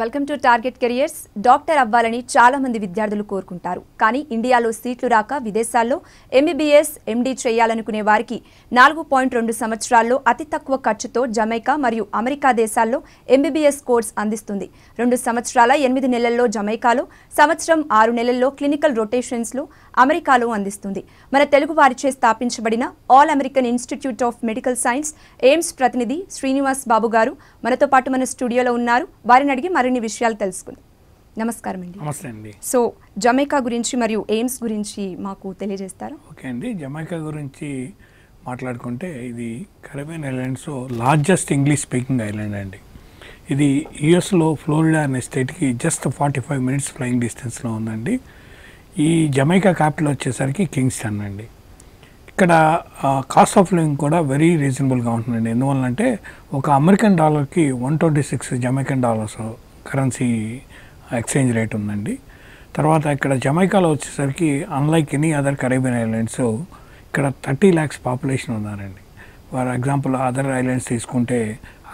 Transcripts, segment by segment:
Welcome to target careers. Doctor అవ్వాలని చాలా మంది విద్యార్థులు కోరుకుంటారు. కానీ ఇండియాలో సీట్లు రాక విదేశాల్లో ఎంబీబీఎస్, ఎండీ చేయాలనుకునే వారికి 4.2 సంవత్సరాల్లో అతి తక్కువ ఖర్చుతో జమైకా మరియు అమెరికా దేశాల్లో ఎంబీబీఎస్ కోర్స్ అందిస్తుంది. 2 సంవత్సరాల 8 నెలల్లో జమైకాలో, సంవత్సరం 6 నెలల్లో క్లినికల్ రొటేషన్స్లో అమెరికాలో అందిస్తుంది. మన తెలుగు వారిచే స్థాపించబడిన all American institute of medical science AIIMS ప్రతినిధి శ్రీనివాస్ బాబు గారు మనతో పాటు మన స్టూడియోలో ఉన్నారు. వారిని అడిగి మరిన్ని విషయాలు తెలుసుకుందాం. నమస్కారం అండి. నమస్తే అండి. సో జమైకా గురించి మరియు ఎయిమ్స్ గురించి మాకు తెలియజేస్తారా? ఓకే అండి. జమైకా గురించి మాట్లాడుకుంటే ఇది Caribbean islands largest English speaking island అండి. ఇది యుఎస్లో ఫ్లోరిడా అనే స్టేట్కి జస్ట్ 45 మినిట్స్ ఫ్లయింగ్ డిస్టెన్స్లో ఉందండి. ఈ జమైకా క్యాపిటల్ వచ్చేసరికి కింగ్స్టన్ అండి. ఇక్కడ కాస్ట్ ఆఫ్ లివింగ్ కూడా వెరీ రీజనబుల్గా ఉంటుందండి. ఎందువల్లంటే ఒక అమెరికన్ డాలర్కి 126 Jamaican dollars currency exchange rate ఉందండి. తర్వాత ఇక్కడ జమైకాలో వచ్చేసరికి unlike any other Caribbean islands ఇక్కడ 30 lakhs పాపులేషన్ ఉన్నారండి. ఫర్ ఎగ్జాంపుల్ అదర్ ఐలాండ్స్ తీసుకుంటే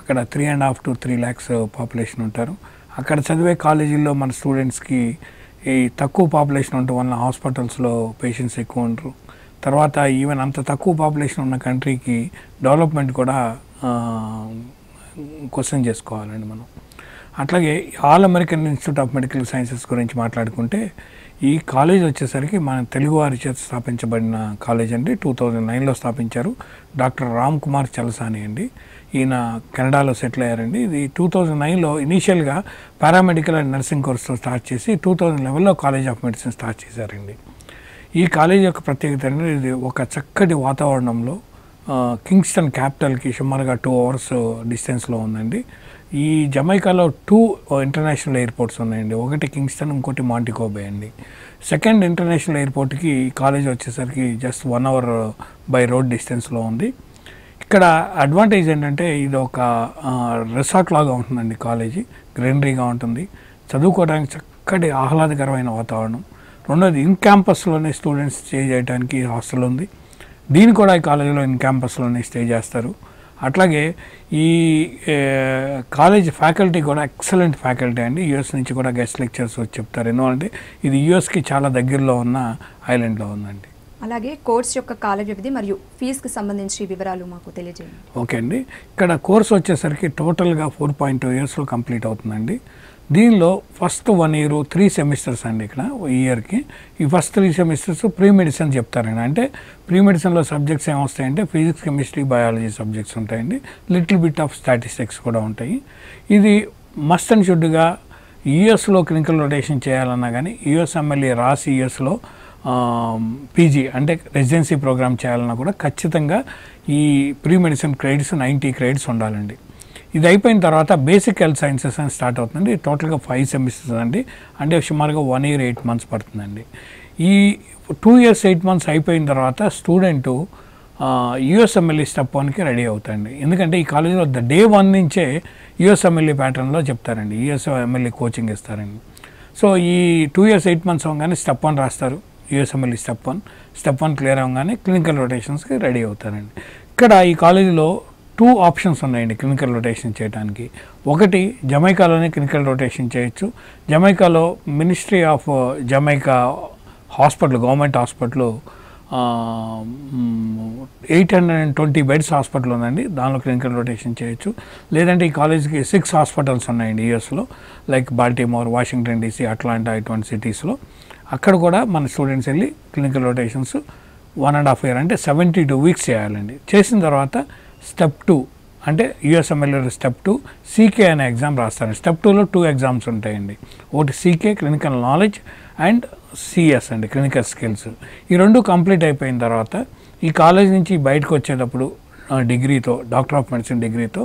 అక్కడ 3.5 to 3 lakhs పాపులేషన్ ఉంటారు. అక్కడ చదివే కాలేజీల్లో మన స్టూడెంట్స్కి ఈ తక్కువ పాపులేషన్ ఉండటం వల్ల హాస్పిటల్స్లో పేషెంట్స్ ఎక్కువ ఉంటారు. తర్వాత ఈవెన్ అంత తక్కువ పాపులేషన్ ఉన్న కంట్రీకి డెవలప్మెంట్ కూడా క్వశ్చన్ చేసుకోవాలండి మనం. అట్లాగే all American institute of medical sciences గురించి మాట్లాడుకుంటే ఈ కాలేజ్ వచ్చేసరికి మన తెలుగువారి చేత స్థాపించబడిన కాలేజ్ అండి. 2009లో స్థాపించారు. డాక్టర్ రామ్ కుమార్ చలసాని అండి. ఈయన కెనడాలో సెటిల్ అయ్యారండి. ఇది 2009లో ఇనీషియల్గా పారామెడికల్ అండ్ నర్సింగ్ కోర్సుతో స్టార్ట్ చేసి 2011లో కాలేజ్ ఆఫ్ మెడిసిన్ స్టార్ట్ చేశారండి. ఈ కాలేజ్ యొక్క ప్రత్యేకత అనేది ఇది ఒక చక్కటి వాతావరణంలో కింగ్స్టన్ క్యాపిటల్కి సుమారుగా 2 hours డిస్టెన్స్లో ఉందండి. ఈ జమైకాలో 2 ఇంటర్నేషనల్ ఎయిర్పోర్ట్స్ ఉన్నాయండి. ఒకటి కింగ్స్టన్, ఇంకోటి మాంటికో బే అండి. సెకండ్ ఇంటర్నేషనల్ ఎయిర్పోర్ట్కి ఈ కాలేజ్ వచ్చేసరికి జస్ట్ 1 hour బై రోడ్ డిస్టెన్స్లో ఉంది. ఇక్కడ అడ్వాంటేజ్ ఏంటంటే ఇది ఒక రిసార్ట్ లాగా ఉంటుందండి. కాలేజీ గ్రీనరీగా ఉంటుంది, చదువుకోవడానికి చక్కటి ఆహ్లాదకరమైన వాతావరణం. రెండోది ఇన్ క్యాంపస్లోనే స్టూడెంట్స్ స్టే చేయడానికి హాస్టల్ ఉంది. దీన్ని కూడా ఈ కాలేజీలో ఇన్ క్యాంపస్లోనే స్టే చేస్తారు. అట్లాగే ఈ కాలేజ్ ఫ్యాకల్టీ కూడా ఎక్సలెంట్ ఫ్యాకల్టీ అండి. యూఎస్ నుంచి కూడా గెస్ట్ లెక్చర్స్ వచ్చి చెప్తారు. ఎందుకంటే ఇది యూఎస్కి చాలా దగ్గరలో ఉన్న ఐలాండ్లో ఉందండి. అలాగే కోర్స్ యొక్క కాల వ్యవధి మరియు ఫీజుకి సంబంధించి వివరాలు మాకు తెలియజేయండి. ఓకే అండి. ఇక్కడ కోర్స్ వచ్చేసరికి టోటల్గా 4.2 yearsలో కంప్లీట్ అవుతుందండి. దీనిలో ఫస్ట్ 1 year 3 semesters అండి. ఇక్కడ ఈ ఇయర్కి ఈ ఫస్ట్ 3 semesters ప్రీ మెడిసిన్ చెప్తారండి. అంటే ప్రీ మెడిసిన్లో సబ్జెక్ట్స్ ఏమొస్తాయంటే ఫిజిక్స్, కెమిస్ట్రీ, బయాలజీ సబ్జెక్ట్స్ ఉంటాయండి. లిటిల్ బిట్ ఆఫ్ స్టాటిస్టిక్స్ కూడా ఉంటాయి. ఇది మస్ట్ అండ్ షుడ్గా యూఎస్లో క్లినికల్ రొటేషన్ చేయాలన్నా కానీ యుఎస్ఎంఎల్ఏ రాసి యూఎస్లో పీజీ అంటే రెసిడెన్సీ ప్రోగ్రామ్ చేయాలన్నా కూడా ఖచ్చితంగా ఈ ప్రీ మెడిసిన్ క్రెడిట్స్ 90 credits ఉండాలండి. ఇది అయిపోయిన తర్వాత బేసిక్ హెల్త్ సైన్సెస్ అని స్టార్ట్ అవుతుందండి. టోటల్గా 5 semesters అండి. అంటే సుమారుగా 1 year 8 months పడుతుందండి. ఈ 2 years 8 months అయిపోయిన తర్వాత స్టూడెంటు యూఎస్ఎంఎల్ఏ స్టెప్ 1కి రెడీ అవుతాయండి. ఎందుకంటే ఈ కాలేజీలో డే 1 నుంచే యూఎస్ఎంఎల్ఏ ప్యాటర్న్లో చెప్తారండి. యూఎస్ఎంఎల్ఏ కోచింగ్ ఇస్తారండి. సో ఈ 2 years 8 months అవగానే స్టెప్ 1 రాస్తారు. యూఎస్ఎంఎల్ఏ స్టెప్ 1 క్లియర్ అవగానే క్లినికల్ రొటేషన్స్కి రెడీ అవుతారండి. ఇక్కడ ఈ కాలేజీలో 2 options ఉన్నాయండి క్లినికల్ రొటేషన్ చేయడానికి. ఒకటి జమైకాలోనే క్లినికల్ రొటేషన్ చేయొచ్చు. జమైకాలో ministry of Jamaica hospital, government hospital 820 beds hospital ఉందండి. దానిలో క్లినికల్ రొటేషన్ చేయొచ్చు. లేదంటే ఈ కాలేజ్కి 6 hospitals ఉన్నాయండి యూఎస్లో, like Baltimore, Washington DC, Atlanta ఇటువంటి సిటీస్లో. అక్కడ కూడా మన స్టూడెంట్స్ వెళ్ళి క్లినికల్ రొటేషన్స్ 1.5 year అంటే 72 weeks చేయాలండి. చేసిన తర్వాత స్టెప్ 2 అంటే యూఎస్ఎంఎల్ఏ స్టెప్ 2 సీకే అనే ఎగ్జామ్ రాస్తారండి. స్టెప్ 2లో 2 exams ఉంటాయండి. ఒకటి CK clinical knowledge and CS అండి క్లినికల్ స్కిల్స్. ఈ 2 కంప్లీట్ అయిపోయిన తర్వాత ఈ కాలేజ్ నుంచి బయటకు వచ్చేటప్పుడు డిగ్రీతో, డాక్టర్ ఆఫ్ మెడిసిన్ డిగ్రీతో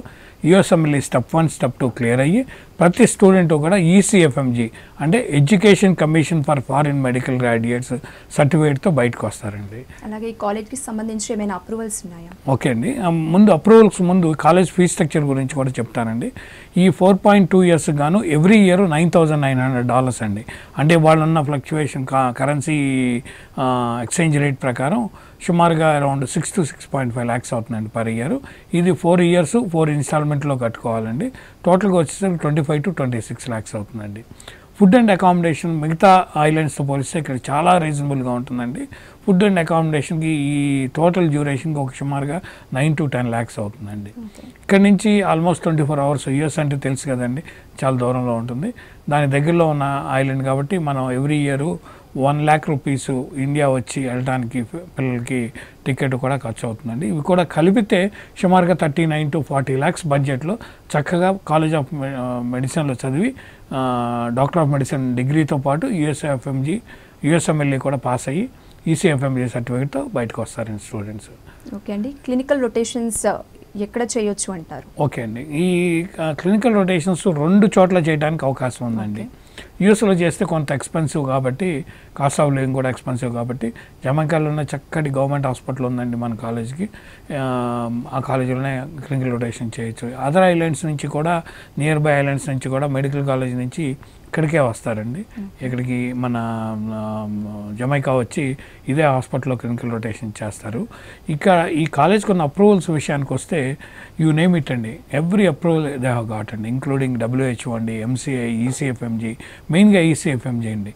యూఎస్ఎంఎల్ఏ స్టెప్ 1, స్టెప్ 2 క్లియర్ అయ్యి ప్రతి స్టూడెంట్ కూడా ఈసీఎఫ్ఎంజీ అంటే education commission for foreign medical graduates సర్టిఫికేట్తో బయటకు వస్తారండి. అలాగే ఈ కాలేజ్కి సంబంధించి ఏమైనా అప్రూవల్స్ ఉన్నాయా? ఓకే అండి. ముందు అప్రూవల్స్ ముందు కాలేజ్ ఫీజ్ స్ట్రక్చర్ గురించి కూడా చెప్తానండి. ఈ 4.2 years గాను ఎవ్రీ ఇయర్ $9,900 అండి. అంటే వాళ్ళున్న ఫ్లక్చువేషన్ కరెన్సీ ఎక్స్చేంజ్ రేట్ ప్రకారం సుమారుగా అరౌండ్ 6 to 6.5 lakhs అవుతుందండి పర్ ఇయర్. ఇది 4 years 4 ఇన్స్టాల్మెంట్లో కట్టుకోవాలండి. టోటల్గా వచ్చేసరికి 25 to 26 lakhs అవుతుందండి. ఫుడ్ అండ్ అకామిడేషన్ మిగతా ఐలాండ్స్తో పోలిస్తే ఇక్కడ చాలా రీజనబుల్గా ఉంటుందండి. ఫుడ్ అండ్ అకామిడేషన్కి ఈ టోటల్ డ్యూరేషన్కి ఒక సుమారుగా 9 to 10 lakhs అవుతుందండి. ఇక్కడ నుంచి ఆల్మోస్ట్ 24 hours. యూఎస్ అంటే తెలుసు కదండి, చాలా దూరంలో ఉంటుంది. దాని దగ్గరలో ఉన్న ఐలాండ్ కాబట్టి మనం every year 1 lakh rupees India వచ్చి వెళ్ళడానికి పిల్లలకి టికెట్ కూడా ఖర్చు అవుతుందండి. ఇవి కూడా కలిపితే సుమారుగా 39 to 40 lakhs బడ్జెట్లో చక్కగా కాలేజ్ ఆఫ్ మెడిసిన్లో చదివి డాక్టర్ ఆఫ్ మెడిసిన్ డిగ్రీతో పాటు యుఎస్ఎంఎల్ఏ కూడా పాస్ అయ్యి ఈసీఎఫ్ఎంజీ సర్టిఫికేట్తో బయటకు వస్తారండి స్టూడెంట్స్. ఓకే అండి, క్లినికల్ రొటేషన్స్ ఎక్కడ చేయొచ్చు అంటారు? ఓకే అండి, ఈ క్లినికల్ రొటేషన్స్ 2 చోట్ల చేయడానికి అవకాశం ఉందండి. యూఎస్లో చేస్తే కొంత ఎక్స్పెన్సివ్ కాబట్టి, కాస్ట్ ఆఫ్ లివింగ్ కూడా ఎక్స్పెన్సివ్ కాబట్టి, జమైకాలో ఉన్న చక్కటి గవర్నమెంట్ హాస్పిటల్ ఉందండి మన కాలేజ్కి. ఆ కాలేజీలోనే క్లినికల్ రొటేషన్ చేయొచ్చు. అదర్ ఐలాండ్స్ నుంచి కూడా, నియర్ బై ఐలాండ్స్ నుంచి కూడా మెడికల్ కాలేజ్ నుంచి ఇక్కడికే వస్తారండి. ఇక్కడికి మన జమైకా వచ్చి ఇదే హాస్పిటల్లో క్లినికల్ రొటేషన్ చేస్తారు. ఇక్కడ ఈ కాలేజ్కి ఉన్న అప్రూవల్స్ విషయానికి వస్తే యూ నేమ్ ఇట్ అండి, every approval they have got అండి, ఇంక్లూడింగ్ WHO అండి, MCI, ఈసీఎఫ్ఎంజీ, మెయిన్గా ఈసీఎఫ్ఎంజీ అండి.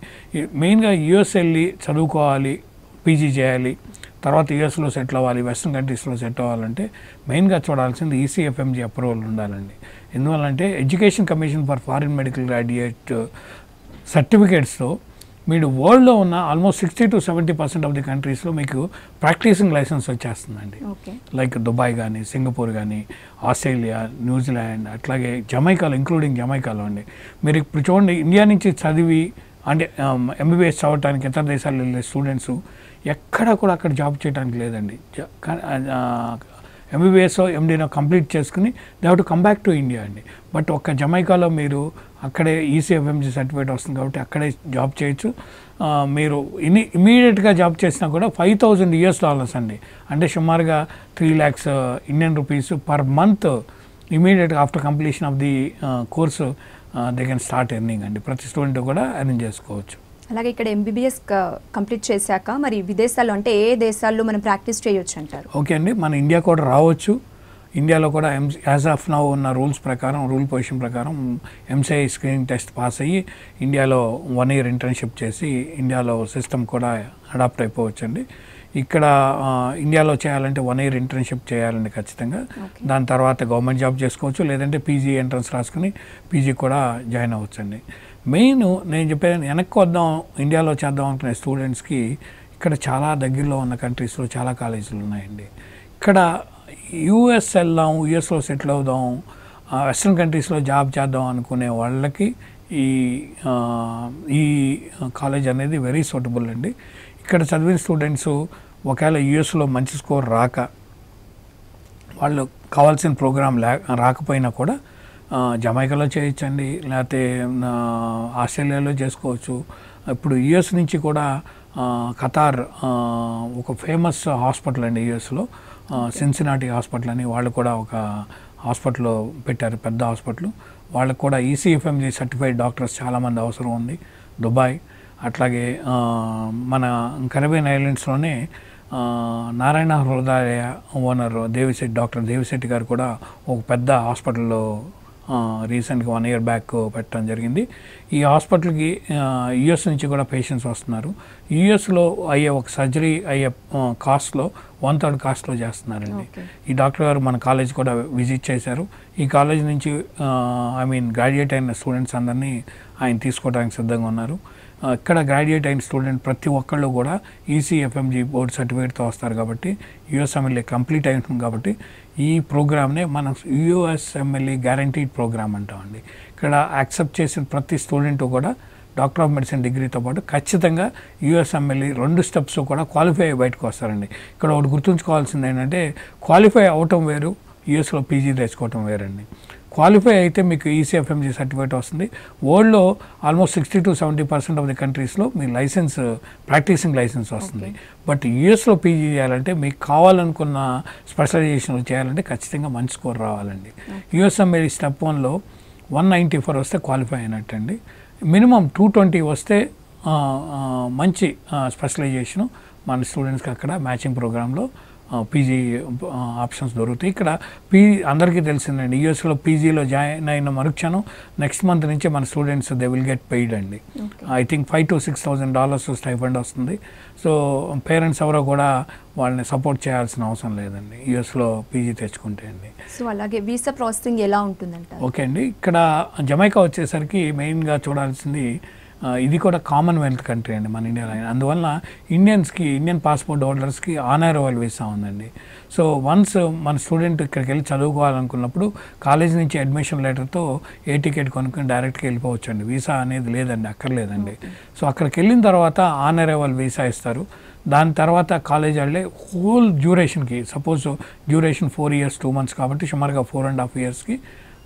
మెయిన్గా యూఎస్ వెళ్ళి చదువుకోవాలి, పీజీ చేయాలి, తర్వాత యూఎస్లో సెటిల్ అవ్వాలి, వెస్ట్రన్ కంట్రీస్లో సెటిల్ అవ్వాలంటే మెయిన్గా చూడాల్సింది ఈసీఎఫ్ఎంజీ అప్రూవల్ ఉండాలండి. ఎందువల్లంటే education commission for foreign medical graduate సర్టిఫికేట్స్తో మీరు వరల్డ్లో ఉన్న ఆల్మోస్ట్ 60 to 70% ఆఫ్ ది కంట్రీస్లో మీకు ప్రాక్టీసింగ్ లైసెన్స్ వచ్చేస్తుందండి. లైక్ దుబాయ్ కానీ, సింగపూర్ కానీ, ఆస్ట్రేలియా, న్యూజిలాండ్, అట్లాగే జమైకాలో, ఇంక్లూడింగ్ జమైకాలో అండి. మీరు ఇప్పుడు చూడండి, ఇండియా నుంచి చదివి అంటే ఎంబీబీఎస్ చదవడానికి ఇతర దేశాల్లో వెళ్ళే స్టూడెంట్స్ ఎక్కడ కూడా అక్కడ జాబ్ చేయడానికి లేదండి. ఎంబీబీఎస్ ఎండీనో కంప్లీట్ చేసుకుని they have to come back to India అండి. బట్ ఒక్క జమైకాలో మీరు అక్కడే ఈసీఎఫ్ఎంజీ సర్టిఫికేట్ వస్తుంది కాబట్టి అక్కడే జాబ్ చేయొచ్చు. మీరు ఇమీడియట్గా జాబ్ చేసినా కూడా $5,000 అండి, అంటే సుమారుగా 3 lakhs Indian rupees per month ఇమీడియట్గా after completion of the course they can start earning అండి. ప్రతి స్టూడెంట్ కూడా ఎర్నింగ్ చేసుకోవచ్చు. అలాగే ఇక్కడ ఎంబీబీఎస్ కంప్లీట్ చేశాక మరి విదేశాల్లో అంటే ఏ దేశాల్లో మనం ప్రాక్టీస్ చేయొచ్చు అంటారు? ఓకే అండి, మన ఇండియా కూడా రావచ్చు. ఇండియాలో కూడా యాజ్ ఆఫ్ నౌ ఉన్న రూల్ పొజిషన్ ప్రకారం MCI స్క్రీనింగ్ టెస్ట్ పాస్ అయ్యి ఇండియాలో 1 year ఇంటర్న్షిప్ చేసి ఇండియాలో సిస్టమ్ కూడా అడాప్ట్ అయిపోవచ్చండి. ఇక్కడ ఇండియాలో చేయాలంటే 1 year ఇంటర్న్షిప్ చేయాలండి ఖచ్చితంగా. దాని తర్వాత గవర్నమెంట్ జాబ్ చేసుకోవచ్చు, లేదంటే పీజీ ఎంట్రన్స్ రాసుకుని పీజీ కూడా జాయిన్ అవ్వచ్చండి. మెయిన్ నేను చెప్పాను, వెనక్కి వద్దాం ఇండియాలో చేద్దాం అనుకునే స్టూడెంట్స్కి ఇక్కడ చాలా దగ్గరలో ఉన్న కంట్రీస్లో చాలా కాలేజీలు ఉన్నాయండి. ఇక్కడ యూఎస్ వెళ్దాం, యూఎస్లో సెటిల్ అవుదాం, వెస్ట్రన్ కంట్రీస్లో జాబ్ చేద్దాం అనుకునే వాళ్ళకి ఈ కాలేజ్ అనేది వెరీ సూటబుల్ అండి. ఇక్కడ చదివిన స్టూడెంట్స్ ఒకవేళ యూఎస్లో మంచి స్కోర్ రాక, వాళ్ళు కావాల్సిన ప్రోగ్రామ్ రాకపోయినా కూడా జమైకాలో చేయొచ్చండి, లేకపోతే ఆస్ట్రేలియాలో చేసుకోవచ్చు. ఇప్పుడు యూఎస్ నుంచి కూడా ఖతార్ ఒక ఫేమస్ హాస్పిటల్ అండి యూఎస్లో, సిన్సినాటి హాస్పిటల్ అని, వాళ్ళు కూడా ఒక హాస్పిటల్ పెట్టారు, పెద్ద హాస్పిటల్. వాళ్ళకు కూడా ఈసీఎఫ్ఎంజీ సర్టిఫైడ్ డాక్టర్స్ చాలామంది అవసరం ఉంది. దుబాయ్, అట్లాగే మన కరేబియన్ ఐలాండ్స్లోనే నారాయణ హృదయ ఓనర్ డాక్టర్ దేవిశెట్టి గారు కూడా ఒక పెద్ద హాస్పిటల్లో రీసెంట్గా 1 year బ్యాక్ పెట్టడం జరిగింది. ఈ హాస్పిటల్కి యూఎస్ నుంచి కూడా పేషెంట్స్ వస్తున్నారు. యూఎస్లో అయ్యే ఒక సర్జరీ అయ్యే కాస్ట్లో 1/3 కాస్ట్లో చేస్తున్నారండి. ఈ డాక్టర్ గారు మన కాలేజ్ కూడా విజిట్ చేశారు. ఈ కాలేజ్ నుంచి గ్రాడ్యుయేట్ అయిన స్టూడెంట్స్ అందరినీ ఆయన తీసుకోవడానికి సిద్ధంగా ఉన్నారు. ఇక్కడ గ్రాడ్యుయేట్ అయిన స్టూడెంట్ ప్రతి ఒక్కళ్ళు కూడా ఈసీఎఫ్ఎంజీ బోర్డ్ సర్టిఫికేట్తో వస్తారు కాబట్టి, యూఎస్ఎంఎల్ఏ కంప్లీట్ అయి ఉంటుంది కాబట్టి ఈ ప్రోగ్రామ్నే మనం యూఎస్ఎంఎల్ఏ గ్యారంటీడ్ ప్రోగ్రామ్ అంటామండి. ఇక్కడ యాక్సెప్ట్ చేసిన ప్రతి స్టూడెంట్ కూడా డాక్టర్ ఆఫ్ మెడిసిన్ డిగ్రీతో పాటు ఖచ్చితంగా యూఎస్ఎంఎల్ఏ 2 steps కూడా క్వాలిఫై అయ్యి బయటకు వస్తారండి. ఇక్కడ ఒకటి గుర్తుంచుకోవాల్సింది ఏంటంటే, క్వాలిఫై అవటం వేరు, యూఎస్లో పీజీ తెచ్చుకోవటం వేరండి. క్వాలిఫై అయితే మీకు ఈసీఎఫ్ఎంజీ సర్టిఫికేట్ వస్తుంది. వరల్డ్లో ఆల్మోస్ట్ 60 to 70% ఆఫ్ ది కంట్రీస్లో మీ లైసెన్స్, ప్రాక్టీసింగ్ లైసెన్స్ వస్తుంది. బట్ యూఎస్లో పీజీ చేయాలంటే మీకు కావాలనుకున్న స్పెషలైజేషన్లు చేయాలంటే ఖచ్చితంగా మంచి స్కోర్ రావాలండి. యూఎస్ఎంఎల్ఏ స్టెప్ 1లో 194 వస్తే క్వాలిఫై అయినట్టండి. మినిమం 220 వస్తే మంచి స్పెషలైజేషను, మన స్టూడెంట్స్కి అక్కడ మ్యాచింగ్ ప్రోగ్రాంలో పీజీ ఆప్షన్స్ దొరుకుతాయి. ఇక్కడ అందరికీ తెలిసిందండి, యూఎస్లో పీజీలో జాయిన్ అయిన మరుక్షణం నెక్స్ట్ మంత్ నుంచి మన students they will get paid అండి. ఐ థింక్ $5,000 to $6,000 స్టైఫండ్ వస్తుంది. సో పేరెంట్స్ ఎవరో కూడా వాళ్ళని సపోర్ట్ చేయాల్సిన అవసరం లేదండి యూఎస్లో పీజీ తెచ్చుకుంటే అండి. సో అలాగే వీసా ప్రాసెసింగ్ ఎలా ఉంటుందంట? ఓకే అండి, ఇక్కడ జమైకా వచ్చేసరికి మెయిన్గా చూడాల్సింది ఇది కూడా కామన్వెల్త్ కంట్రీ అండి మన ఇండియాలో. అందువల్ల ఇండియన్ పాస్పోర్ట్ హోల్డర్స్కి ఆన్ అరైవల్ వీసా ఉందండి. సో వన్స్ మన స్టూడెంట్ ఇక్కడికి వెళ్ళి చదువుకోవాలనుకున్నప్పుడు కాలేజ్ నుంచి అడ్మిషన్ లెటర్తో ఏ టికెట్ కొనుక్కొని డైరెక్ట్గా వెళ్ళిపోవచ్చు అండి. వీసా అనేది లేదండి, అక్కర్లేదండి. సో అక్కడికి వెళ్ళిన తర్వాత ఆన్ అరైవల్ వీసా ఇస్తారు. దాని తర్వాత కాలేజ్ వాళ్ళే whole డ్యూరేషన్కి, suppose duration 4 years 2 months కాబట్టి సుమారుగా 4.5 yearsకి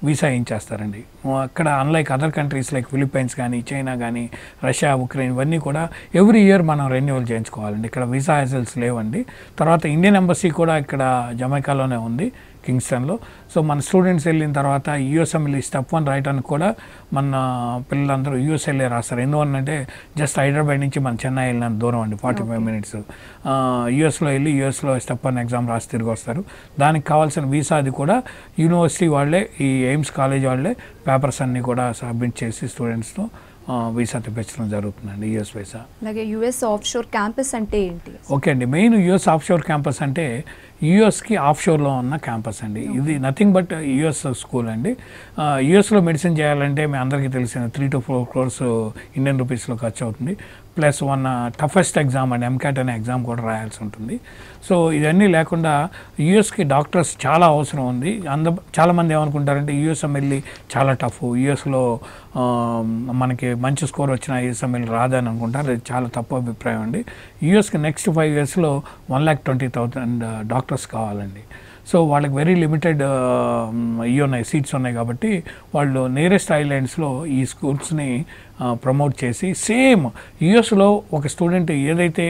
వీసా ఇచ్చేస్తారండి. అక్కడ unlike other countries like Philippines కానీ, చైనా కానీ, రష్యా, ఉక్రెయిన్ ఇవన్నీ కూడా ఎవ్రీ ఇయర్ మనం రెన్యువల్ చేయించుకోవాలండి. ఇక్కడ వీసా హ్యాజల్స్ లేవండి. తర్వాత ఇండియన్ ఎంబసీ కూడా ఇక్కడ జమైకాలోనే ఉంది, కింగ్స్టన్లో. సో మన స్టూడెంట్స్ వెళ్ళిన తర్వాత యూఎస్ఎంఎల్ఈ స్టెప్ 1 రాయడానికి కూడా మన పిల్లలందరూ యూఎస్ఎల్ఏ రాస్తారు. ఎందువల్లంటే జస్ట్ హైదరాబాద్ నుంచి మన చెన్నై వెళ్ళినంత దూరం అండి, 45 minutes. యూఎస్లో వెళ్ళి యూఎస్లో స్టెప్ 1 ఎగ్జామ్ రాసి తిరిగి వస్తారు. దానికి కావాల్సిన వీసా అది కూడా యూనివర్సిటీ వాళ్ళే, ఈ ఎయిమ్స్ కాలేజ్ వాళ్ళే పేపర్స్ అన్నీ కూడా సబ్మిట్ చేసి స్టూడెంట్స్తో వీసా తెప్పించడం జరుగుతుందండి, యుఎస్ వీసా. అలాగే యుఎస్ ఆఫ్షోర్ క్యాంపస్ అంటే ఏంటి? ఓకే అండి, మెయిన్ యుఎస్ ఆఫ్షోర్ క్యాంపస్ అంటే యుఎస్కి ఆఫ్షోర్లో ఉన్న క్యాంపస్ అండి. ఇది నథింగ్ బట్ యుఎస్ స్కూల్ అండి. యుఎస్లో మెడిసిన్ చేయాలంటే మీ అందరికీ తెలిసిన 3 to 4 crores ఇండియన్ రూపీస్లో ఖర్చు అవుతుంది. ప్లస్ టఫెస్ట్ ఎగ్జామ్ అండి, ఎంకాట్ అనే ఎగ్జామ్ కూడా రాయాల్సి ఉంటుంది. సో ఇవన్నీ లేకుండా యుఎస్కి డాక్టర్స్ చాలా అవసరం ఉంది. చాలామంది ఏమనుకుంటారంటే యుఎస్ఎంఎల్ఈ చాలా టఫ్, యుఎస్లో మనకి మంచి స్కోర్ వచ్చిన యుఎస్ఎంఎల్ఈ రాదని అనుకుంటారు. అది చాలా తప్పు అభిప్రాయం అండి. యుఎస్కి నెక్స్ట్ 5 yearsలో 1,20,000 డాక్టర్స్ కావాలండి. సో వాళ్ళకి వెరీ లిమిటెడ్ ఉన్నాయి, సీట్స్ ఉన్నాయి. కాబట్టి వాళ్ళు నియరెస్ట్ ఐలాండ్స్లో ఈ స్కూల్స్ని ప్రమోట్ చేసి సేమ్ యుఎస్లో ఒక స్టూడెంట్ ఏదైతే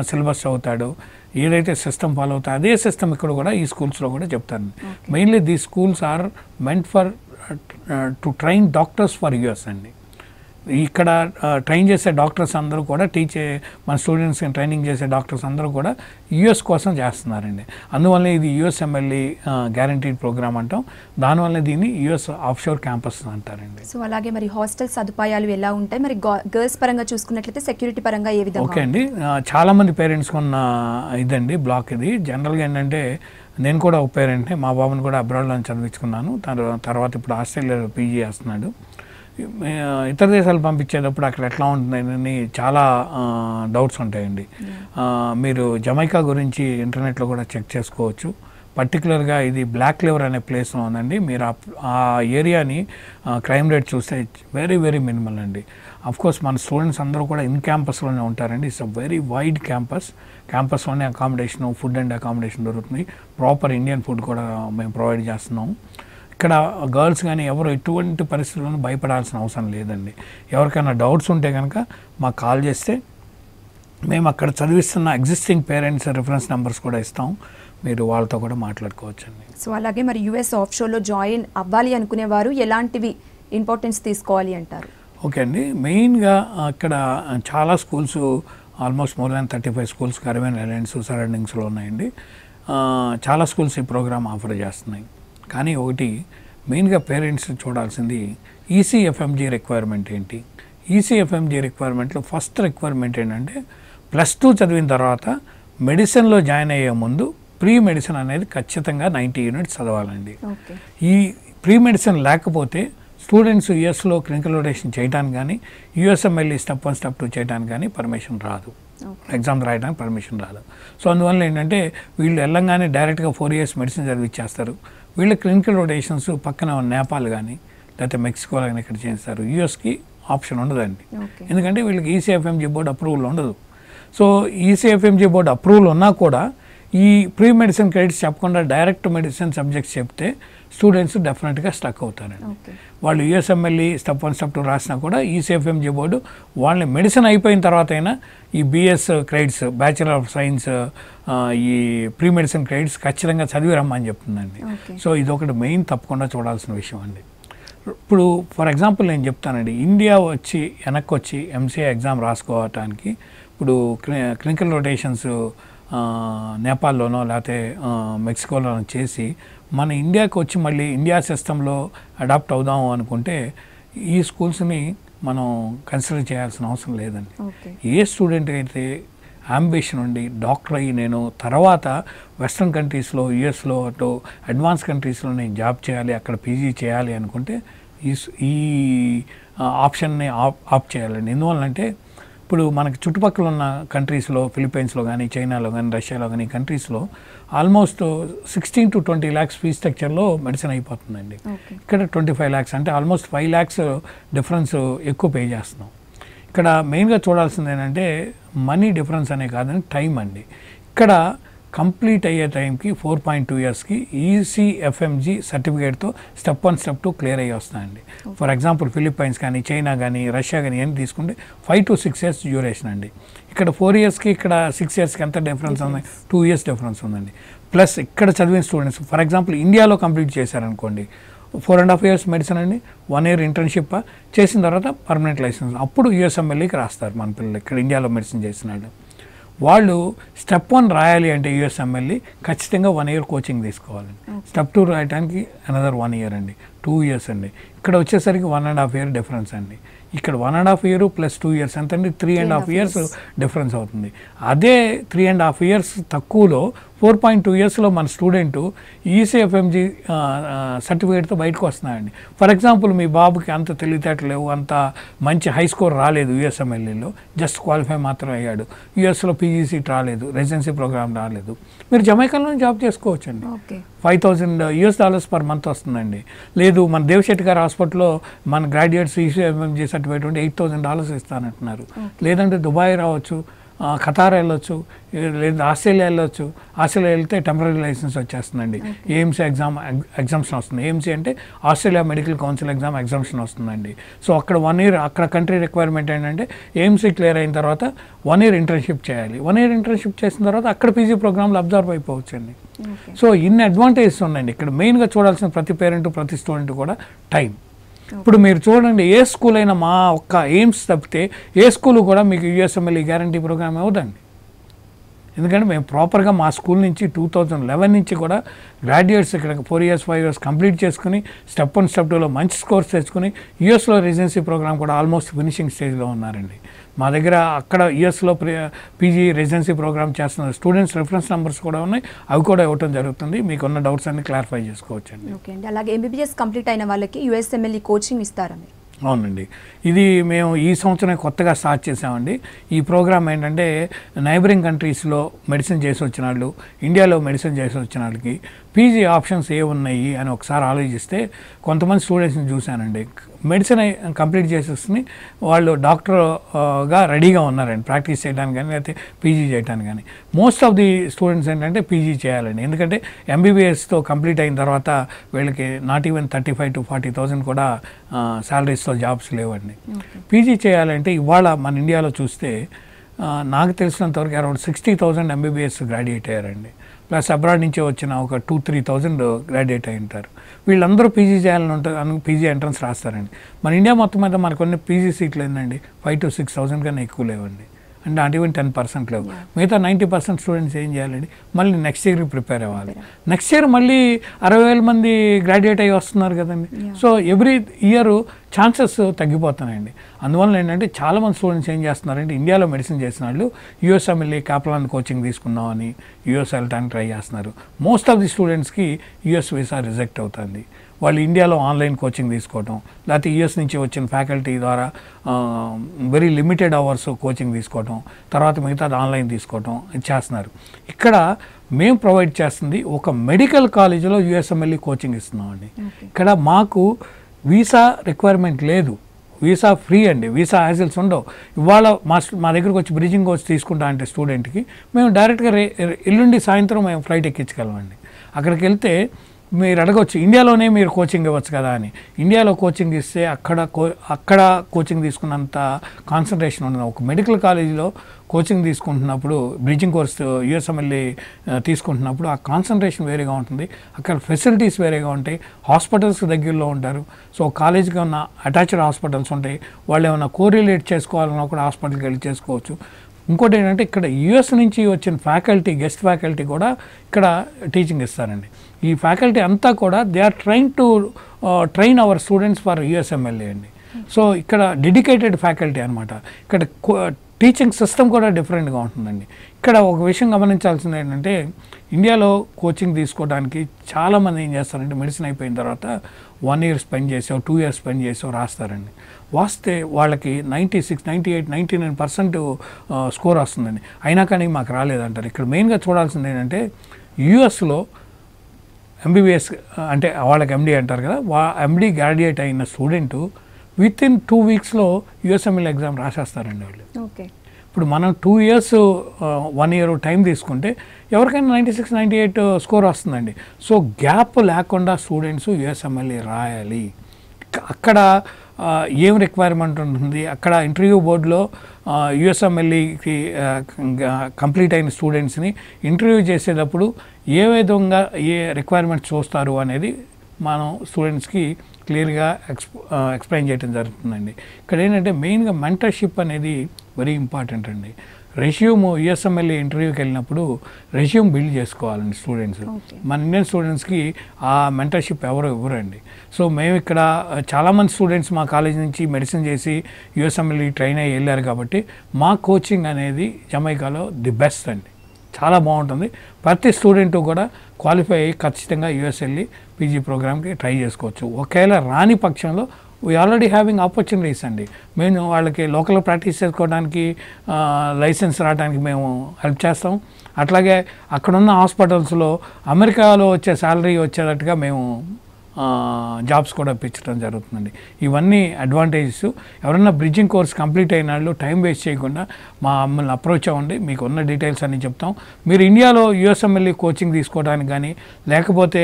సిలబస్ చదువుతాడో, ఏదైతే సిస్టమ్ ఫాలో అవుతాడో అదే సిస్టమ్ ఇక్కడ కూడా ఈ స్కూల్స్లో కూడా చెప్తారు. Mainly the schools are meant for to train doctors for US అండి. ఇక్కడ ట్రైన్ చేసే డాక్టర్స్ అందరూ కూడా మన స్టూడెంట్స్కి ట్రైనింగ్ చేసే డాక్టర్స్ అందరూ కూడా యుఎస్ కోసం చేస్తున్నారండి. అందువల్ల ఇది యుఎస్ఎంఎల్ఈ గ్యారంటీడ్ ప్రోగ్రామ్ అంటాం. దానివల్ల దీన్ని యుఎస్ ఆఫ్షోర్ క్యాంపస్ అంటారండి. సో అలాగే మరి హాస్టల్ సదుపాయాలు ఎలా ఉంటాయి? మరి గర్ల్స్ పరంగా చూసుకున్నట్లయితే సెక్యూరిటీ పరంగా ఏ విధంగా? ఓకే అండి, చాలామంది పేరెంట్స్కి ఉన్న ఇదండి బ్లాక్ ఇది. జనరల్గా ఏంటంటే నేను కూడా ఒక పేరెంట్ని, మా బాబుని కూడా అబ్రాడ్లో చదివించుకున్నాను. తర్వాత ఇప్పుడు ఆస్ట్రేలియాలో పీజీ చేస్తున్నాడు. ఇతర దేశాలు పంపించేటప్పుడు అక్కడ ఎట్లా ఉంటుందని చాలా డౌట్స్ ఉంటాయండి. మీరు జమైకా గురించి ఇంటర్నెట్లో కూడా చెక్ చేసుకోవచ్చు. పర్టికులర్గా ఇది బ్లాక్ లివర్ అనే ప్లేస్లో ఉందండి. మీరు ఆ ఏరియాని క్రైమ్ రేట్ చూస్తే వెరీ వెరీ మినిమల్ అండి. అఫ్కోర్స్ మన స్టూడెంట్స్ అందరూ కూడా ఇన్ క్యాంపస్లోనే ఉంటారండి. ఇట్స్ అ వెరీ వైడ్ క్యాంపస్లోనే అకామిడేషన్, ఫుడ్ అండ్ అకామిడేషన్ దొరుకుతుంది. ప్రాపర్ ఇండియన్ ఫుడ్ కూడా మేము ప్రొవైడ్ చేస్తున్నాము. ఇక్కడ గర్ల్స్ కానీ ఎవరు ఎటువంటి పరిస్థితుల్లోనూ భయపడాల్సిన అవసరం లేదండి. ఎవరికైనా డౌట్స్ ఉంటే కనుక మాకు కాల్ చేస్తే మేము అక్కడ చదివిస్తున్న ఎగ్జిస్టింగ్ పేరెంట్స్ రిఫరెన్స్ నెంబర్స్ కూడా ఇస్తాం. మీరు వాళ్ళతో కూడా మాట్లాడుకోవచ్చండి. సో అలాగే మరి యుఎస్ ఆఫ్షోర్లో జాయిన్ అవ్వాలి అనుకునేవారు ఎలాంటివి ఇంపార్టెన్స్ తీసుకోవాలి అంటారు? ఓకే అండి, మెయిన్గా ఇక్కడ చాలా schools, almost more than 35 schools Caribbean islands సరౌండింగ్స్లో ఉన్నాయండి. చాలా స్కూల్స్ ఈ ప్రోగ్రామ్ ఆఫర్ చేస్తున్నాయి. కానీ ఒకటి మెయిన్గా పేరెంట్స్ చూడాల్సింది ఈసీఎఫ్ఎంజీ రిక్వైర్మెంట్ ఏంటి. ఈసీఎఫ్ఎంజీ రిక్వైర్మెంట్లో ఫస్ట్ రిక్వైర్మెంట్ ఏంటంటే +2 చదివిన తర్వాత మెడిసిన్లో జాయిన్ అయ్యే ముందు ప్రీ మెడిసిన్ అనేది ఖచ్చితంగా 90 units చదవాలండి. ఈ ప్రీ మెడిసిన్ లేకపోతే స్టూడెంట్స్ యుఎస్లో క్లినికల్ రొటేషన్ చేయడానికి కానీ, యుఎస్ఎంఎల్ఈ స్టెప్ 1 స్టెప్ 2 చేయడానికి కానీ పర్మిషన్ రాదు, ఎగ్జామ్ రాయడానికి పర్మిషన్ రాదు. సో అందువల్ల ఏంటంటే వీళ్ళు వెళ్ళంగానే డైరెక్ట్గా 4 years మెడిసిన్ చదివిచ్చేస్తారు. వీళ్ళ క్లినికల్ రొటేషన్స్ పక్కన నేపాల్ కానీ లేకపోతే మెక్సికో కానీ ఇక్కడ చేస్తారు. యూఎస్కి ఆప్షన్ ఉండదండి, ఎందుకంటే వీళ్ళకి ఈసీఎఫ్ఎంజీ బోర్డు అప్రూవల్ ఉండదు. సో ఈసీఎఫ్ఎంజీ బోర్డు అప్రూవల్ ఉన్నా కూడా ఈ ప్రీ మెడిసిన్ క్రెడిట్స్ చెప్పకుండా డైరెక్ట్ మెడిసిన్ సబ్జెక్ట్స్ చెప్తే స్టూడెంట్స్ డెఫినెట్గా స్టక్ అవుతారండి. వాళ్ళు యుఎస్ఎంఎల్ఈ స్టెప్ 1 స్టెప్ 2 రాసినా కూడా ఈసీఎఫ్ఎంజీ బోర్డు వాళ్ళని మెడిసిన్ అయిపోయిన తర్వాత అయినా ఈ BS credits, bachelor of science, ఈ ప్రీ మెడిసిన్ క్రెడిట్స్ ఖచ్చితంగా చదివి రమ్మని చెప్తుందండి. సో ఇదొకటి మెయిన్ తప్పకుండా చూడాల్సిన విషయం అండి. ఇప్పుడు ఫర్ ఎగ్జాంపుల్ నేను చెప్తానండి, ఇండియా వెనక్కి వచ్చి ఎంసీఏ ఎగ్జామ్ రాసుకోవటానికి ఇప్పుడు క్లినికల్ రొటేషన్స్ నేపాల్లోనో లేకపోతే మెక్సికోలోనో చేసి మన ఇండియాకి వచ్చి మళ్ళీ ఇండియా సిస్టంలో అడాప్ట్ అవుదాము అనుకుంటే ఈ స్కూల్స్ని మనం కన్సిడర్ చేయాల్సిన అవసరం లేదండి. ఏ స్టూడెంట్ అయితే అంబిషన్ ఉండి డాక్టర్ అయ్యి నేను తర్వాత వెస్ట్రన్ కంట్రీస్లో యుఎస్లో అటు అడ్వాన్స్ కంట్రీస్లో నేను జాబ్ చేయాలి, అక్కడ పీజీ చేయాలి అనుకుంటే ఈ ఆప్షన్ని ఆప్ చేయాలండి. ఎందువల్లంటే ఇప్పుడు మనకి చుట్టుపక్కల ఉన్న కంట్రీస్లో ఫిలిప్పైన్స్లో కానీ చైనాలో కానీ రష్యాలో కానీ కంట్రీస్లో ఆల్మోస్ట్ 16 to 20 lakhs ఫీ స్ట్రక్చర్లో మెడిసిన్ అయిపోతుందండి. ఇక్కడ 25 lakhs అంటే ఆల్మోస్ట్ 5 lakhs డిఫరెన్స్ ఎక్కువ పే చేస్తున్నాం. ఇక్కడ మెయిన్గా చూడాల్సింది ఏంటంటే మనీ డిఫరెన్స్ అనే కాదని టైం అండి. ఇక్కడ కంప్లీట్ అయ్యే టైంకి 4.2 yearsకి ఈసీఎఫ్ఎంజీ సర్టిఫికేట్తో స్టెప్ 1 స్టెప్ 2 క్లియర్ అయ్యి వస్తాయండి. ఫర్ ఎగ్జాంపుల్ ఫిలిప్పైన్స్ కానీ చైనా కానీ రష్యా కానీ ఏం తీసుకుంటే 5 to 6 years డ్యూరేషన్ అండి. ఇక్కడ 4 yearsకి ఇక్కడ 6 yearsకి ఎంత డిఫరెన్స్ ఉంది? 2 years డిఫరెన్స్ ఉందండి. ప్లస్ ఇక్కడ చదివిన స్టూడెంట్స్ ఫర్ ఎగ్జాంపుల్ ఇండియాలో కంప్లీట్ చేశారనుకోండి 4.5 years మెడిసిన్ అండి, 1 year ఇంటర్న్షిప్ చేసిన తర్వాత పర్మనెంట్ లైసెన్స్, అప్పుడు యూఎస్ఎంఎల్ఈకి రాస్తారు మన పిల్లలు. ఇక్కడ ఇండియాలో మెడిసిన్ చేసినాడు వాళ్ళు స్టెప్ 1 రాయాలి అంటే యూఎస్ఎంఎల్ఈ ఖచ్చితంగా 1 year కోచింగ్ తీసుకోవాలండి. స్టెప్ 2 రాయడానికి అనదర్ 1 year అండి, 2 years అండి. ఇక్కడ వచ్చేసరికి 1.5 year డిఫరెన్స్ అండి. ఇక్కడ 1.5 year ప్లస్ 2 years ఎంత అండి? 3.5 years డిఫరెన్స్ అవుతుంది. అదే 3.5 years తక్కువలో 4.2 yearsలో మన స్టూడెంట్ ఈసీఎఫ్ఎంజీ సర్టిఫికేట్తో బయటకు వస్తున్నాయండి. ఫర్ ఎగ్జాంపుల్ మీ బాబుకి అంత తెలివితేటలు లేవు, అంత మంచి హై స్కోర్ రాలేదు యూఎస్ఎంఎల్ఈలో, జస్ట్ క్వాలిఫై మాత్రం అయ్యాడు, యూఎస్లో పీజీ సీట్ రాలేదు, రెసిడెన్సీ ప్రోగ్రామ్ రాలేదు, మీరు జమైకాలో జాబ్ చేసుకోవచ్చండి. $5,000 per month వస్తుందండి. లేదు మన దేవశెట్టి గారి హాస్పిటల్లో మన గ్రాడ్యుయేట్స్ ఈసీఎఫ్ఎంజీ సర్టిఫికేట్ ఉంటే $8,000 ఇస్తానంటున్నారు. లేదంటే దుబాయ్ రావచ్చు, ఖతార్ వెళ్ళొచ్చు, లేదా ఆస్ట్రేలియా వెళ్ళొచ్చు. ఆస్ట్రేలియా వెళ్తే టెంపరీ లైసెన్స్ వచ్చేస్తుందండి. ఏఎంసీ ఎగ్జామ్షన్ వస్తుంది. ఏఎంసీ అంటే ఆస్ట్రేలియా మెడికల్ కౌన్సిల్ ఎగ్జామ్షన్ వస్తుందండి. సో అక్కడ 1 year అక్కడ కంట్రీ రిక్వైర్మెంట్ ఏంటంటే ఏఎంసీ క్లియర్ అయిన తర్వాత 1 year ఇంటర్న్షిప్ చేయాలి. 1 year ఇంటర్న్షిప్ చేసిన తర్వాత అక్కడ పీజీ ప్రోగ్రామ్లో అబ్జర్వ్ అయిపోవచ్చండి. సో ఇన్ని అడ్వాంటేజెస్ ఉన్నాయండి. ఇక్కడ మెయిన్గా చూడాల్సిన ప్రతి పేరెంట్ ప్రతి స్టూడెంట్ కూడా టైం. ఇప్పుడు మీరు చూడండి, ఏ స్కూల్ అయినా మా ఒక్క ఎయిమ్స్ తప్పితే ఏ స్కూల్ కూడా మీకు యూఎస్ఎంఎల్ఈ గ్యారంటీ ప్రోగ్రామ్ ఇవ్వదండి. ఎందుకంటే మేము ప్రాపర్గా మా స్కూల్ నుంచి 2011 నుంచి కూడా గ్రాడ్యుయేట్స్ ఇక్కడ 4 years 5 years కంప్లీట్ చేసుకుని స్టెప్ 1 స్టెప్ 2లో మంచి స్కోర్స్ తెచ్చుకుని యూఎస్లో రెసిడెన్సీ ప్రోగ్రామ్ కూడా ఆల్మోస్ట్ ఫినిషింగ్ స్టేజ్లో ఉన్నారండి. మా దగ్గర అక్కడ యూఎస్లో పీజీ రెసిడెన్సీ ప్రోగ్రామ్ చేస్తున్న స్టూడెంట్స్ రెఫరెన్స్ నెంబర్స్ కూడా ఉన్నాయి, అవి కూడా ఇవ్వడం జరుగుతుంది. మీకు ఉన్న డౌట్స్ అన్ని క్లారిఫై చేసుకోవచ్చండి. ఓకే అండి. అలాగే ఎంబీబీఎస్ కంప్లీట్ అయిన వాళ్ళకి యూఎస్ఎంఎల్ఈ కోచింగ్ ఇస్తారా మీరు? అవునండి, ఇది మేము ఈ సంవత్సరం కొత్తగా స్టార్ట్ చేసామండి. ఈ ప్రోగ్రామ్ ఏంటంటే నైబరింగ్ కంట్రీస్లో మెడిసిన్ చేసి వచ్చిన వాళ్ళు, ఇండియాలో మెడిసిన్ చేసి వచ్చిన వాళ్ళకి పీజీ ఆప్షన్స్ ఏ ఉన్నాయి అని ఒకసారి ఆలోచిస్తే కొంతమంది స్టూడెంట్స్ని చూశానండి. మెడిసిన్ కంప్లీట్ చేసేసుకుని వాళ్ళు డాక్టర్గా రెడీగా ఉన్నారండి, ప్రాక్టీస్ చేయడానికి కానీ లేకపోతే పీజీ చేయడానికి కానీ. మోస్ట్ ఆఫ్ ది స్టూడెంట్స్ ఏంటంటే పీజీ చేయాలండి. ఎందుకంటే ఎంబీబీఎస్తో కంప్లీట్ అయిన తర్వాత వీళ్ళకి నాట్ ఈవెన్ 35,000 to 40,000 కూడా శాలరీస్తో జాబ్స్ లేవండి. పీజీ చేయాలంటే ఇవాళ మన ఇండియాలో చూస్తే నాకు తెలిసినంతవరకు అరౌండ్ 60,000 ఎంబీబీఎస్ గ్రాడ్యుయేట్ అయ్యారండి. ప్లస్ అబ్రాడ్ నుంచి వచ్చిన ఒక 2-3,000 గ్రాడ్యుయేట్ అయి ఉంటారు. వీళ్ళందరూ పీజీ చేయాలని ఉంటారు, పీజీ ఎంట్రన్స్ రాస్తారండి. మన ఇండియా మొత్తం మీద మనకు కొన్ని పీజీ సీట్లు ఏంటండి 5,000 to 6,000 కన్నా ఎక్కువ లేవండి. అంటే నాట్ ఈవెన్ 10% లేవు. మిగతా 90% స్టూడెంట్స్ ఏం చేయాలండి, మళ్ళీ నెక్స్ట్ ఇయర్ ప్రిపేర్ అవ్వాలి. నెక్స్ట్ ఇయర్ మళ్ళీ 60,000 మంది గ్రాడ్యుయేట్ అయ్యి వస్తున్నారు కదండి. సో ఎవ్రీ ఇయర్ ఛాన్సెస్ తగ్గిపోతున్నాయండి. అందువల్ల ఏంటంటే చాలామంది స్టూడెంట్స్ ఏం చేస్తున్నారంటే ఇండియాలో మెడిసిన్ చేసిన వాళ్ళు యూఎస్ఎంఎల్ఈ కాప్లాన్ కోచింగ్ తీసుకుందామని యూఎస్ వెళ్ళడానికి ట్రై చేస్తున్నారు. మోస్ట్ ఆఫ్ ది స్టూడెంట్స్కి యూఎస్ వీసా రిజెక్ట్ అవుతుంది. వాళ్ళు ఇండియాలో ఆన్లైన్ కోచింగ్ తీసుకోవటం, లేకపోతే యూఎస్ నుంచి వచ్చిన ఫ్యాకల్టీ ద్వారా వెరీ లిమిటెడ్ అవర్స్ కోచింగ్ తీసుకోవటం, తర్వాత మిగతాది ఆన్లైన్ తీసుకోవటం చేస్తున్నారు. ఇక్కడ మేము ప్రొవైడ్ చేస్తుంది ఒక మెడికల్ కాలేజీలో యూఎస్ఎంఎల్ఈ కోచింగ్ ఇస్తున్నామండి. ఇక్కడ మాకు వీసా రిక్వైర్మెంట్ లేదు, వీసా ఫ్రీ అండి, వీసా హ్యాసిల్స్ ఉండవు. ఇవాళ మా దగ్గరకు వచ్చి బ్రిడ్జింగ్ కోర్స్ తీసుకుంటా అంటే స్టూడెంట్కి మేము డైరెక్ట్గా ఎల్లుండి సాయంత్రం మేము ఫ్లైట్ ఎక్కించగలమండి. అక్కడికి వెళ్తే మీరు అడగవచ్చు ఇండియాలోనే మీరు కోచింగ్ ఇవ్వచ్చు కదా అని. ఇండియాలో కోచింగ్ ఇస్తే అక్కడ కోచింగ్ తీసుకున్నంత కాన్సన్ట్రేషన్ ఉండదు. ఒక మెడికల్ కాలేజీలో కోచింగ్ తీసుకుంటున్నప్పుడు బ్రిడ్జింగ్ కోర్స్ యూఎస్ఎంఎల్ఈ తీసుకుంటున్నప్పుడు ఆ కాన్సన్ట్రేషన్ వేరేగా ఉంటుంది, అక్కడ ఫెసిలిటీస్ వేరేగా ఉంటాయి, హాస్పిటల్స్ దగ్గరలో ఉంటారు. సో కాలేజీకి ఉన్న అటాచ్డ్ హాస్పిటల్స్ ఉంటాయి, వాళ్ళు ఏమైనా కోరిలేట్ చేసుకోవాలన్నా కూడా హాస్పిటల్కి వెళ్ళి చేసుకోవచ్చు. ఇంకోటి ఏంటంటే ఇక్కడ యుఎస్ నుంచి వచ్చిన ఫ్యాకల్టీ, గెస్ట్ ఫ్యాకల్టీ కూడా ఇక్కడ టీచింగ్ ఇస్తారండి. ఈ ఫ్యాకల్టీ అంతా కూడా they are train our students for USMLE అండి. సో ఇక్కడ డెడికేటెడ్ ఫ్యాకల్టీ అనమాట. ఇక్కడ టీచింగ్ సిస్టమ్ కూడా డిఫరెంట్గా ఉంటుందండి. ఇక్కడ ఒక విషయం గమనించాల్సింది ఏంటంటే ఇండియాలో కోచింగ్ తీసుకోవడానికి చాలామంది ఏం చేస్తారంటే మెడిసిన్ అయిపోయిన తర్వాత 1 year స్పెండ్ చేసావు, 2 years స్పెండ్ చేసావు రాస్తారండి. వస్తే వాళ్ళకి 96, 98, 99% స్కోర్ వస్తుందండి. అయినా కానీ మాకు రాలేదంటారు. ఇక్కడ మెయిన్గా చూడాల్సింది ఏంటంటే యూఎస్లో ఎంబీబీఎస్ అంటే వాళ్ళకి ఎండి అంటారు కదా, ఎండి గ్రాడ్యుయేట్ అయిన స్టూడెంట్ వితిన్ 2 weeksలో యుఎస్ఎంఎల్ ఎగ్జామ్ రాసేస్తారండి వాళ్ళు. ఓకే, ఇప్పుడు మనం 2 years 1 year టైం తీసుకుంటే ఎవరికైనా 96, 98 స్కోర్ వస్తుందండి. సో గ్యాప్ లేకుండా స్టూడెంట్స్ యుఎస్ఎంఎల్ఏ రాయాలి. అక్కడ ఏం రిక్వైర్మెంట్ ఉంటుంది, అక్కడ ఇంటర్వ్యూ బోర్డులో యుఎస్ఎంఎల్ఈకి కంప్లీట్ అయిన స్టూడెంట్స్ని ఇంటర్వ్యూ చేసేటప్పుడు ఏ విధంగా ఏ రిక్వైర్మెంట్ చూస్తారు అనేది మనం స్టూడెంట్స్కి క్లియర్గా ఎక్స్ప్లెయిన్ చేయడం జరుగుతుందండి. ఇక్కడ ఏంటంటే మెయిన్గా మెంటర్షిప్ అనేది వెరీ ఇంపార్టెంట్ అండి. రెజ్యూమ్ యుఎస్ఎంఎల్ఏ ఇంటర్వ్యూకి వెళ్ళినప్పుడు రెజ్యూమ్ బిల్డ్ చేసుకోవాలండి స్టూడెంట్స్. మన ఇండియన్ స్టూడెంట్స్కి ఆ మెంటర్షిప్ ఎవరు ఇవ్వరండి. సో మేము ఇక్కడ చాలామంది స్టూడెంట్స్ మా కాలేజ్ నుంచి మెడిసిన్ చేసి యుఎస్ఎంఎల్ఏ ట్రైన్ అయ్యి వెళ్ళారు కాబట్టి మా కోచింగ్ అనేది జమైకాలో ది బెస్ట్ అండి. చాలా బాగుంటుంది. ప్రతి స్టూడెంట్ కూడా క్వాలిఫై అయ్యి ఖచ్చితంగా యుఎస్ఎల్ఈ పీజీ ప్రోగ్రామ్కి ట్రై చేసుకోవచ్చు. ఒకవేళ రాని పక్షంలో వీ ఆల్రెడీ హ్యావింగ్ ఆపర్చునిటీస్ అండి. మేము వాళ్ళకి లోకల్ ప్రాక్టీస్ చేసుకోవడానికి లైసెన్స్ రావడానికి మేము హెల్ప్ చేస్తాం. అట్లాగే అక్కడున్న హాస్పిటల్స్లో అమెరికాలో వచ్చే శాలరీ వచ్చేటట్టుగా మేము జాబ్స్ కూడా ఇప్పించడం జరుగుతుందండి. ఇవన్నీ అడ్వాంటేజెస్. ఎవరైనా బ్రిడ్జింగ్ కోర్స్ కంప్లీట్ అయిన వాళ్ళు టైం వేస్ట్ చేయకుండా మమ్మల్ని అప్రోచ్ అవ్వండి, మీకు ఉన్న డీటెయిల్స్ అన్నీ చెప్తాం. మీరు ఇండియాలో యుఎస్ఎంఎల్ఈ కోచింగ్ తీసుకోవడానికి కానీ లేకపోతే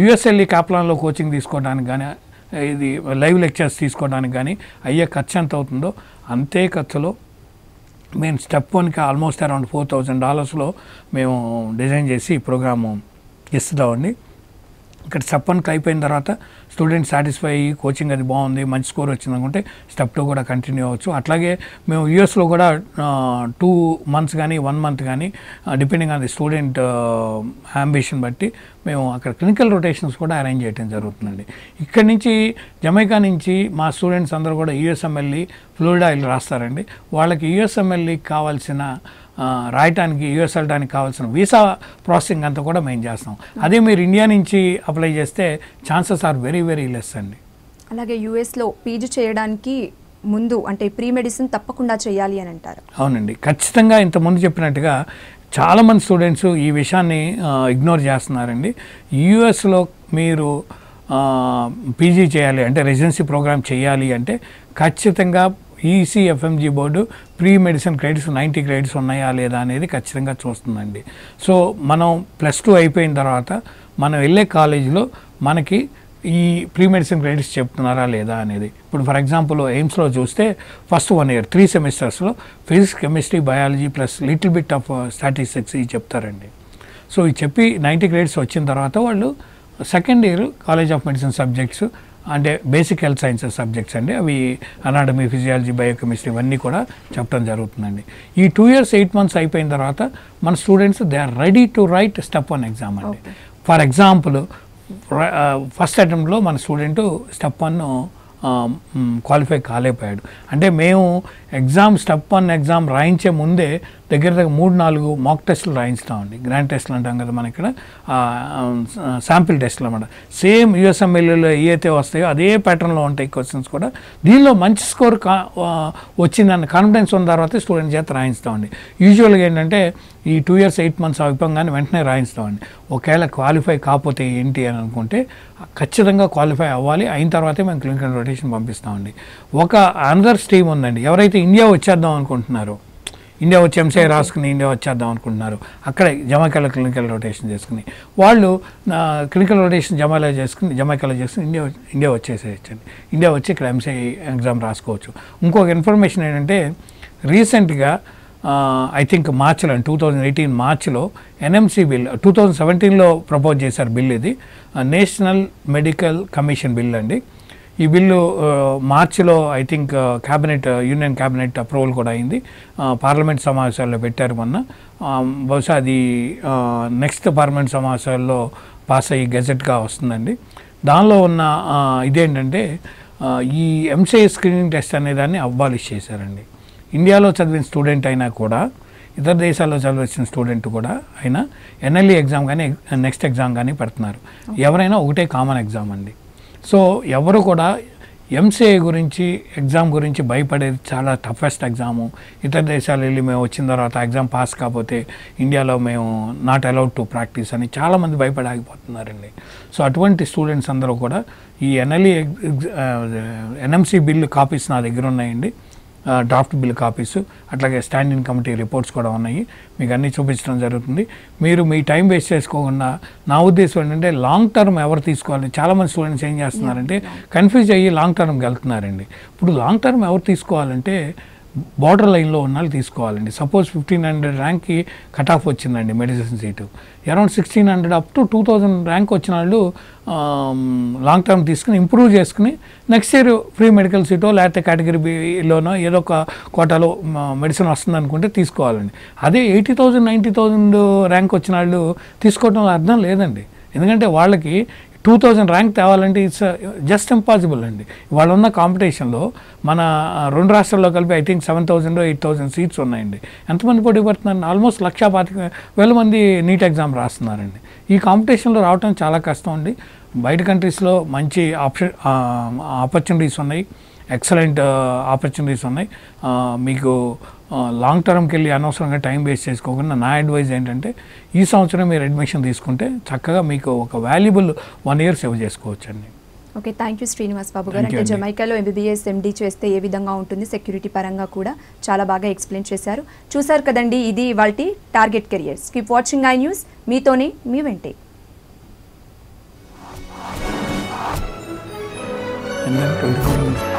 యుఎస్ఎల్ఈ కాప్లాన్లో కోచింగ్ తీసుకోవడానికి కానీ ఇది లైవ్ లెక్చర్స్ తీసుకోవడానికి కానీ అయ్యే ఖర్చు ఎంత అవుతుందో అంతే ఖర్చులో మేము స్టెప్ 1కి ఆల్మోస్ట్ అరౌండ్ $4,000 మేము డిజైన్ చేసి ఈ ప్రోగ్రాము ఇస్తున్నామండి. ఇక్కడ స్టెప్ 1కి అయిపోయిన తర్వాత స్టూడెంట్ సాటిస్ఫై అయ్యి కోచింగ్ అది బాగుంది, మంచి స్కోర్ వచ్చింది అనుకుంటే స్టెప్ 2 కూడా కంటిన్యూ అవ్వచ్చు. అట్లాగే మేము యూఎస్లో కూడా 2 months కానీ 1 month కానీ depending on the student ambition బట్టి మేము అక్కడ క్లినికల్ రొటేషన్స్ కూడా అరేంజ్ చేయడం జరుగుతుందండి. ఇక్కడి నుంచి జమైకా నుంచి మా స్టూడెంట్స్ అందరూ కూడా యుఎస్ఎంఎల్ఈ, ఫ్లోరిడా వెళ్ళి రాస్తారండి. వాళ్ళకి యుఎస్ఎంఎల్ఈకి కావాల్సిన రాయటానికి యుఎస్ వెళ్ళడానికి కావాల్సిన వీసా ప్రాసెసింగ్ అంతా కూడా మేము చేస్తాం. అదే మీరు ఇండియా నుంచి అప్లై చేస్తే chances are very very less అండి. అలాగే యుఎస్లో పీజీ చేయడానికి ముందు అంటే ప్రీ మెడిసిన్ తప్పకుండా చేయాలి అని అంటారు. అవునండి, ఖచ్చితంగా ఇంతకుముందు చెప్పినట్టుగా చాలామంది స్టూడెంట్స్ ఈ విషయాన్ని ఇగ్నోర్ చేస్తున్నారండి. యుఎస్లో మీరు పీజీ చేయాలి అంటే రెసిడెన్సీ ప్రోగ్రామ్ చేయాలి అంటే ఖచ్చితంగా ECFMG board pre medicine credits 90 credits ఉన్నాయా లేదా అనేది ఖచ్చితంగా చూస్తుందండి. సో మనం +2 అయిపోయిన తర్వాత మనం వెళ్ళే కాలేజీలో మనకి ఈ ప్రీ మెడిసిన్ క్రెడిట్స్ చెప్తున్నారా లేదా అనేది. ఇప్పుడు ఫర్ ఎగ్జాంపుల్ ఎయిమ్స్లో చూస్తే ఫస్ట్ 1 year 3 semestersలో physics, chemistry, biology plus little bit of statistics ఇవి చెప్తారండి. సో ఇది చెప్పి 90 credits వచ్చిన తర్వాత వాళ్ళు second year college of medicine subjects అంటే బేసిక్ హెల్త్ సైన్సెస్ సబ్జెక్ట్స్ అండి, అవి అనాటమీ, ఫిజియాలజీ, బయోకెమిస్ట్రీ ఇవన్నీ కూడా చెప్పడం జరుగుతుందండి. ఈ 2 years 8 months అయిపోయిన తర్వాత మన students they are ready to write step 1 exam అండి. ఫర్ ఎగ్జాంపుల్ ఫస్ట్ అటెంప్ట్లో మన స్టూడెంట్ స్టెప్ 1 క్వాలిఫై కాలేకపోయాడు అంటే మేము స్టెప్ 1 ఎగ్జామ్ రాయించే ముందే దగ్గర 3-4 మాక్ టెస్టులు రాయించుతామండి. గ్రాండ్ టెస్టులు అంటాం కదా మన ఇక్కడ, శాంపిల్ టెస్టులు అన్నమాట. సేమ్ యుఎస్ఎంఎల్ఏలో ఏవైతే వస్తాయో అదే ప్యాటర్న్లో ఉంటాయి క్వశ్చన్స్ కూడా. దీనిలో మంచి స్కోర్ వచ్చిందన్న కాన్ఫిడెన్స్ ఉన్న తర్వాత స్టూడెంట్ చేత రాయిస్తామండి. యూజువల్గా ఏంటంటే ఈ 2 years 8 months అయిపోగానే వెంటనే రాయిస్తామండి. ఒకవేళ క్వాలిఫై కాకపోతే ఏంటి అని అనుకుంటే ఖచ్చితంగా క్వాలిఫై అవ్వాలి, అయిన తర్వాతే మేము క్లినికల్ రొటేషన్ పంపిస్తామండి. ఒక అనదర్ స్ట్రీమ్ ఉందండి, ఎవరైతే ఇండియా వచ్చేద్దాం అనుకుంటున్నారో, ఇండియా వచ్చి ఎంసీఐ రాసుకుని ఇండియా వచ్చేద్దాం అనుకుంటున్నారు, అక్కడ జమైకాలో క్లినికల్ రొటేషన్ చేసుకుని వాళ్ళు క్లినికల్ రొటేషన్ జమైకాలో చేసుకుని ఇండియా వచ్చేసేయచ్చండి. ఇండియా వచ్చి ఇక్కడ ఎంసీఐ ఎగ్జామ్ రాసుకోవచ్చు. ఇంకొక ఇన్ఫర్మేషన్ ఏంటంటే రీసెంట్గా ఐ థింక్ మార్చిలో 2018 మార్చిలో ఎన్ఎంసీ బిల్ 2017లో ప్రపోజ్ చేశారు బిల్. ఇది నేషనల్ మెడికల్ కమిషన్ బిల్ అండి. ఈ బిల్లు మార్చిలో I think union cabinet approval కూడా అయింది. పార్లమెంట్ సమావేశాల్లో పెట్టారు మొన్న. బహుశా అది నెక్స్ట్ పార్లమెంట్ సమావేశాల్లో పాస్ అయ్యి గెజెట్గా వస్తుందండి. దానిలో ఉన్న ఇదేంటంటే ఈ ఎంసీఏ స్క్రీనింగ్ టెస్ట్ అనే దాన్ని అబాలిష్ చేశారండి. ఇండియాలో చదివిన స్టూడెంట్ అయినా కూడా, ఇతర దేశాల్లో చదివించిన స్టూడెంట్ కూడా అయినా ఎన్ఎల్ఈ ఎగ్జామ్ కానీ నెక్స్ట్ ఎగ్జామ్ కానీ పెడుతున్నారు. ఎవరైనా ఒకటే కామన్ ఎగ్జామ్ అండి. సో ఎవరు కూడా ఎంసీఏ గురించి ఎగ్జామ్ గురించి భయపడేది చాలా టఫెస్ట్ ఎగ్జాము, ఇతర దేశాలు వెళ్ళి మేము వచ్చిన తర్వాత ఎగ్జామ్ పాస్ కాకపోతే ఇండియాలో మేము నాట్ అలౌడ్ టు ప్రాక్టీస్ అని చాలామంది భయపడి ఆగిపోతున్నారండి. సో అటువంటి స్టూడెంట్స్ అందరూ కూడా ఈ ఎన్ఎంసీ బిల్లు కాపీస్ నా దగ్గర ఉన్నాయండి. డ్రాఫ్ట్ బిల్ కాపీస్, అట్లాగే స్టాండింగ్ కమిటీ రిపోర్ట్స్ కూడా ఉన్నాయి. మీకు అన్నీ చూపించడం జరుగుతుంది. మీరు మీ టైం వేస్ట్ చేసుకోకుండా, నా ఉద్దేశం ఏంటంటే లాంగ్ టర్మ్ ఎవరు తీసుకోవాలి. చాలామంది స్టూడెంట్స్ ఏం చేస్తున్నారంటే కన్ఫ్యూజ్ అయ్యి లాంగ్ టర్మ్కి వెళ్తున్నారండి. ఇప్పుడు లాంగ్ టర్మ్ ఎవరు తీసుకోవాలంటే బార్డర్ లైన్లో ఉన్న వాళ్ళు తీసుకోవాలండి. సపోజ్ 1500 ర్యాంక్కి కట్ ఆఫ్ వచ్చిందండి medicine seat, around 1600 up to 2000 rank వచ్చిన వాళ్ళు లాంగ్ టర్మ్ తీసుకుని ఇంప్రూవ్ చేసుకుని నెక్స్ట్ ఇయర్ ఫ్రీ మెడికల్ సీటో లేకపోతే కేటగిరీ బిలోనో ఏదో ఒక కోటాలో మెడిసిన్ వస్తుంది అనుకుంటే తీసుకోవాలండి. అదే 80,000 90,000 ర్యాంక్ వచ్చిన వాళ్ళు తీసుకోవడం అర్థం లేదండి. ఎందుకంటే వాళ్ళకి 2000 ర్యాంక్ తేవాలంటే ఇట్స్ జస్ట్ ఇంపాసిబుల్ అండి. వాళ్ళ ఉన్న కాంపిటీషన్లో మన 2 రాష్ట్రాల్లో కలిపి ఐ థింక్ 7,000 8,000 సీట్స్ ఉన్నాయండి. ఎంతమంది పోటీ పడుతున్నారు? ఆల్మోస్ట్ 1,25,000 మంది నీట్ ఎగ్జామ్ రాస్తున్నారండి. ఈ కాంపిటీషన్లో రావడం చాలా కష్టం అండి. బయట కంట్రీస్లో మంచి ఆపర్చునిటీస్ ఉన్నాయి, ఎక్సలెంట్ ఆపర్చునిటీస్ ఉన్నాయి. మీకు లాంగ్ టర్మ్కి వెళ్ళి అనవసరంగా టైం వేస్ట్ చేసుకోకుండా నా అడ్వైజ్ ఏంటంటే ఈ సంవత్సరం మీరు అడ్మిషన్ తీసుకుంటే చక్కగా మీకు ఒక వాల్యుబుల్ 1 year సేవ్ చేసుకోవచ్చు అండి. ఓకే, థ్యాంక్ యూ శ్రీనివాస్ బాబు గారు. అంటే జమైకాలో ఎంబీబీఎస్ ఎండీ చేస్తే ఏ విధంగా ఉంటుంది, సెక్యూరిటీ పరంగా కూడా చాలా బాగా ఎక్స్ప్లెయిన్ చేశారు. చూసారు కదండి, ఇది ఇవాల్టి target careers. Keep watching I news, మీతోనే మీ వెంటే. And then 24